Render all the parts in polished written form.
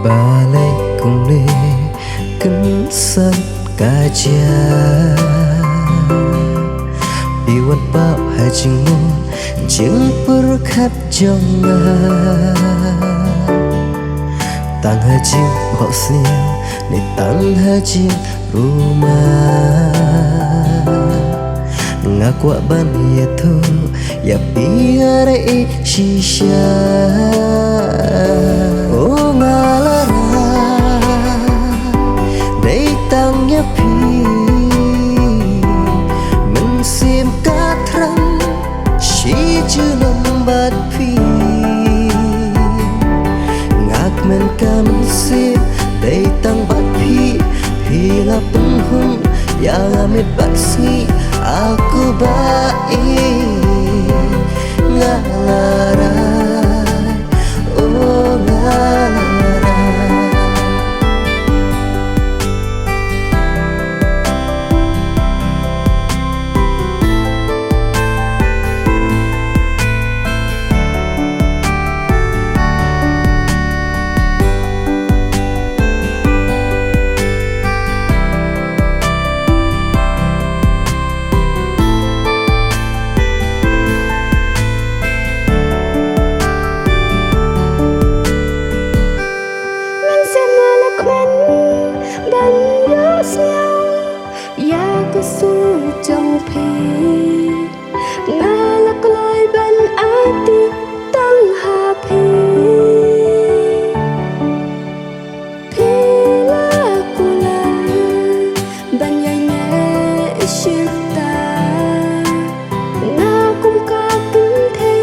balai cùng lê kính sân ca cha iwan bạo hai chừng môn chừng bơ khắp trong tang hai chim họ siêu để tang hai chim rumah ngakwa ban ya thu ya piare shisha oh ngalara đây tang ya pi mình sim ka thran shi chu nam bat pi ngak men kam sim đây tang bat pi la penghung yang amit baksi aku baik ngalarai oh ngalarai trong phê ngà lạc loi bên ai ti tăng hà phê la kula ban nhai nhẹ shirta na cũng ca kính thế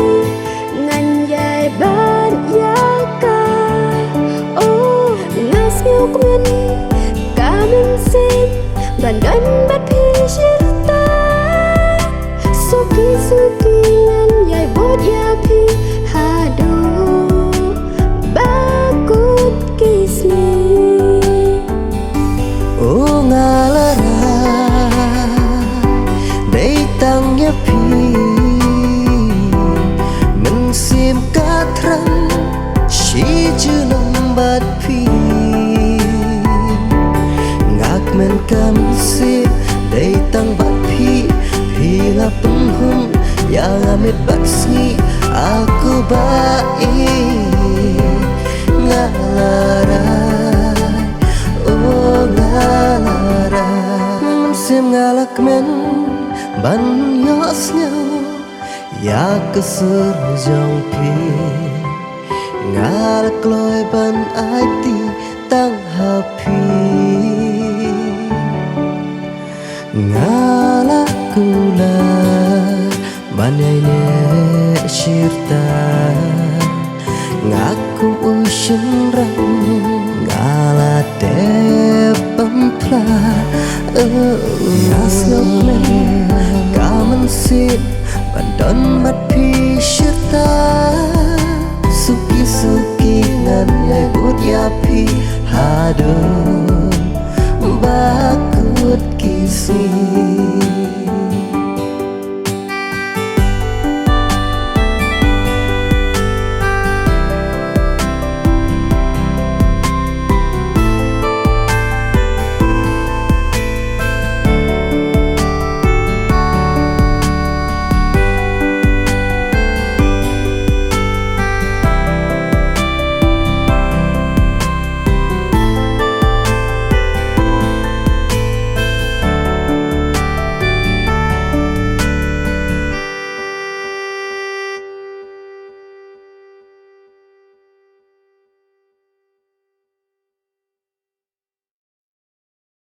ngàn dài ban giá ca ô na siêu quyên ca mình xem ban gần bắt phê shirta suki ngan yai bot ya pi hado bakut kisni oh ngalara đây tang ya pi mình sim ka thran shi chu nam bat pi ngak men kam sim đây tang bat pi la penghung yang amit baksi aku baik ngalarai oh ngalarai musim ngalak men ban yos nhau ya kesur jong pi ngalak loi ban ai ti tang happy ngala kula banai ne shirta ngaku ushin rang ngala te pampla